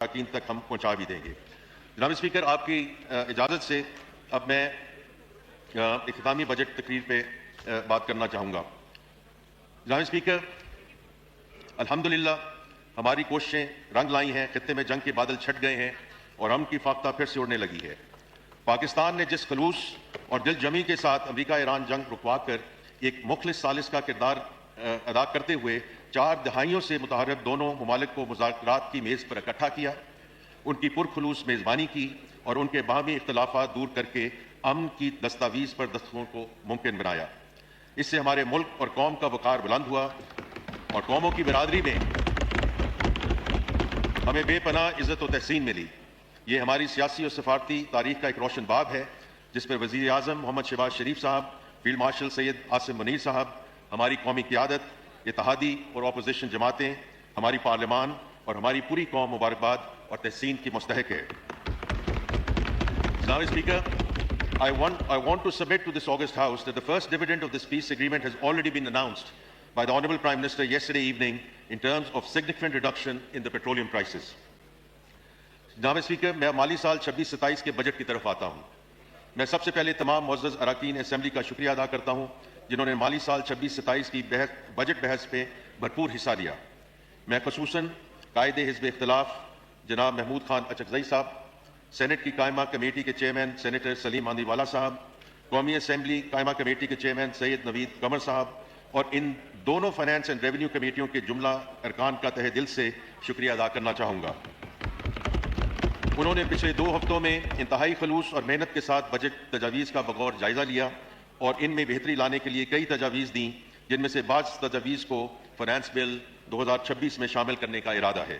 تاکین تک ہم پہنچا بھی دیں گے۔ جناب اسپیکر، آپ کی اجازت سے اب میں اختتامی بجٹ تقریر پہ بات کرنا چاہوں گا۔ جناب اسپیکر، الحمدللہ ہماری کوششیں رنگ لائی ہیں، خطے میں جنگ کے بادل چھٹ گئے ہیں اور امن کی فاختہ پھر سے اڑنے لگی ہے۔ پاکستان نے جس خلوص اور دل جمی کے ساتھ امریکہ ایران جنگ رکوا کر ایک مخلص ثالث کا کردار ادا کرتے ہوئے 4 دہائیوں سے متحرک دونوں ممالک کو مذاکرات کی میز پر اکٹھا کیا، ان کی پرخلوص میزبانی کی اور ان کے باہمی اختلافات دور کر کے امن کی دستاویز پر دستخط کو ممکن بنایا، اس سے ہمارے ملک اور قوم کا وقار بلند ہوا اور قوموں کی برادری میں ہمیں بے پناہ عزت و تحسین ملی۔ یہ ہماری سیاسی اور سفارتی تاریخ کا ایک روشن باب ہے جس پر وزیر اعظم محمد شہباز شریف صاحب، فیلڈ مارشل سید عاصم منیر صاحب، ہماری قومی قیادت، اتحادی اور اپوزیشن جماعتیں، ہماری پارلیمان اور ہماری پوری قوم مبارکباد اور تحسین کی مستحق ہے۔ جناب speaker, I want to submit to this august House that the first dividend of this peace agreement has already been announced by the Honourable Prime Minister yesterday evening in terms of significant reduction in the petroleum prices. جناب speaker, میں مالی سال 26-27 کے budget کی طرف آتا ہوں۔ میں سب سے پہلے تمام معزز اراکین اسمبلی کا شکریہ ادا کرتا ہوں جنہوں نے مالی سال 26-27 کی بجٹ بحث پہ بھرپور حصہ لیا۔ میں خصوصاً قائد حزب اختلاف جناب محمود خان اچکزئی صاحب، سینٹ کی قائمہ کمیٹی کے چیئرمین سینیٹر سلیم ماندی والا صاحب، قومی اسمبلی قائمہ کمیٹی کے چیئرمین سید نوید قمر صاحب اور ان دونوں فائنانس اینڈ ریونیو کمیٹیوں کے جملہ ارکان کا تہہ دل سے شکریہ ادا کرنا چاہوں گا۔ انہوں نے پچھلے 2 ہفتوں میں انتہائی خلوص اور محنت کے ساتھ بجٹ تجاویز کا بغور جائزہ لیا اور ان میں بہتری لانے کے لیے کئی تجاویز دیں، جن میں سے بعض تجاویز کو فائنانس بل 2026 میں شامل کرنے کا ارادہ ہے۔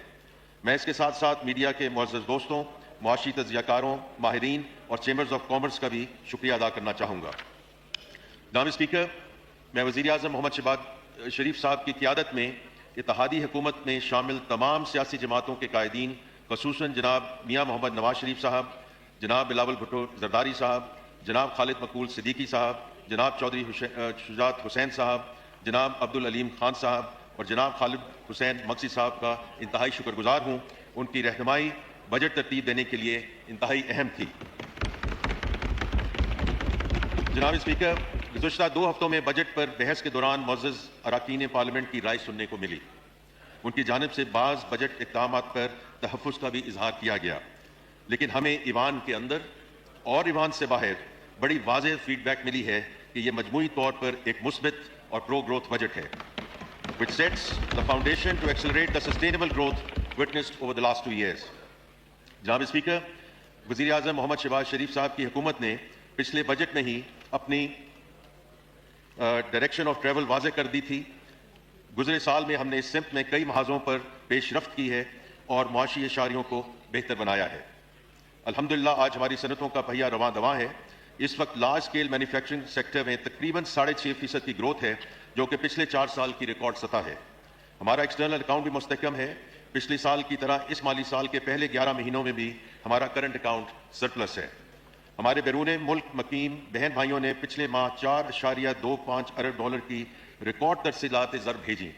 میں اس کے ساتھ ساتھ میڈیا کے معزز دوستوں، معاشی تجزیہ کاروں، ماہرین اور چیمبرز آف کامرس کا بھی شکریہ ادا کرنا چاہوں گا۔ جناب اسپیکر، میں وزیر اعظم محمد شہباز شریف صاحب کی قیادت میں اتحادی حکومت میں شامل تمام سیاسی جماعتوں کے قائدین، خصوصاً جناب میاں محمد نواز شریف صاحب، جناب بلاول بھٹو زرداری صاحب، جناب خالد مقبول صدیقی صاحب، جناب چودھری شجاعت حسین صاحب، جناب عبدالعلیم خان صاحب اور جناب خالد حسین مقصی صاحب کا انتہائی شکر گزار ہوں۔ ان کی رہنمائی بجٹ ترتیب دینے کے لیے انتہائی اہم تھی۔ جناب اسپیکر، گزشتہ 2 ہفتوں میں بجٹ پر بحث کے دوران معزز اراکین پارلیمنٹ کی رائے سننے کو ملی۔ ان کی جانب سے بعض بجٹ اقدامات پر تحفظ کا بھی اظہار کیا گیا، لیکن ہمیں ایوان کے اندر اور ایوان سے باہر بڑی واضح فیڈ بیک ملی ہے کہ یہ مجموعی طور پر ایک مثبت اور پرو گروتھ بجٹ ہے which sets the foundation to accelerate the sustainable growth witnessed over the last 2 years. جناب اسپیکر، وزیر اعظم محمد شہباز شریف صاحب کی حکومت نے پچھلے بجٹ میں ہی اپنی ڈائریکشن آف ٹریول واضح کر دی تھی۔ گزرے سال میں ہم نے اس سمت میں کئی محاذوں پر پیش رفت کی ہے اور معاشی اشاریوں کو بہتر بنایا ہے۔ الحمدللہ آج ہماری صنعتوں کا پہیہ رواں دواں ہے۔ اس وقت لارج اسکیل مینوفیکچرنگ سیکٹر میں تقریباً 6.5% کی گروتھ ہے، جو کہ پچھلے 4 سال کی ریکارڈ سطح ہے۔ ہمارا ایکسٹرنل اکاؤنٹ بھی مستحکم ہے۔ پچھلے سال کی طرح اس مالی سال کے پہلے 11 مہینوں میں بھی ہمارا کرنٹ اکاؤنٹ سرپلس ہے۔ ہمارے بیرون ملک مقیم بہن بھائیوں نے پچھلے ماہ $4.25 ارب کی ریکارڈ ترسیلات زر بھیجی۔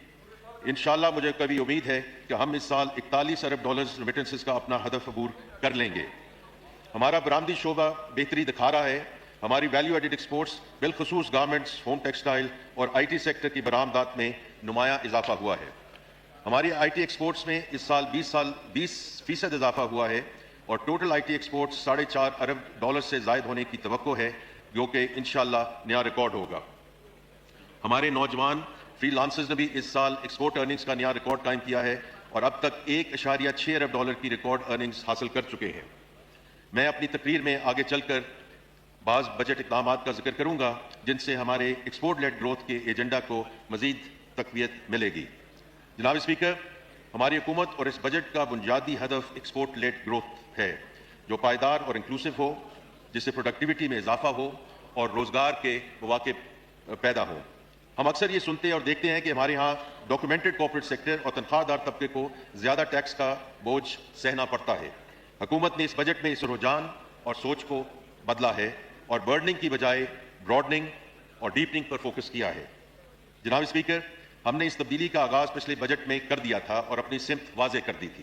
انشاءاللہ مجھے کبھی امید ہے کہ ہم اس سال $41 ارب ریمیٹنسز کا اپنا ہدف عبور کر لیں گے۔ ہمارا برآمدی شعبہ بہتری دکھا رہا ہے۔ ہماری ویلیو ایڈڈ ایکسپورٹس بالخصوص گارمنٹس، ہوم ٹیکسٹائل اور IT سیکٹر کی برآمدات میں نمایاں اضافہ ہوا ہے۔ ہماری IT ایکسپورٹس میں اس سال 20% اضافہ ہوا ہے اور ٹوٹل IT ایکسپورٹس $4.5 ارب سے زائد ہونے کی توقع ہے، جو کہ انشاءاللہ نیا ریکارڈ ہوگا۔ ہمارے نوجوان فری لانسرز نے بھی اس سال ایکسپورٹ ارننگز کا نیا ریکارڈ قائم کیا ہے اور اب تک $1.6 ارب کی ریکارڈ ارننگز حاصل کر چکے ہیں۔ میں اپنی تقریر میں آگے چل کر بعض بجٹ اقدامات کا ذکر کروں گا جن سے ہمارے ایکسپورٹ لیڈ گروتھ کے ایجنڈا کو مزید تقویت ملے گی۔ جناب اسپیکر، ہماری حکومت اور اس بجٹ کا بنیادی ہدف ایکسپورٹ لیڈ گروتھ ہے، جو پائیدار اور انکلوسیو ہو، جس سے پروڈکٹیوٹی میں اضافہ ہو اور روزگار کے مواقع پیدا ہوں۔ ہم اکثر یہ سنتے اور دیکھتے ہیں کہ ہمارے ہاں ڈاکومنٹڈ کارپوریٹ سیکٹر اور تنخواہ دار طبقے کو زیادہ ٹیکس کا بوجھ سہنا پڑتا ہے۔ حکومت نے اس بجٹ میں اس رجحان اور سوچ کو بدلا ہے اور برڈننگ کی بجائے براڈننگ اور ڈیپننگ پر فوکس کیا ہے۔ جناب اسپیکر، ہم نے اس تبدیلی کا آغاز پچھلے بجٹ میں کر دیا تھا اور اپنی سمت واضح کر دی تھی۔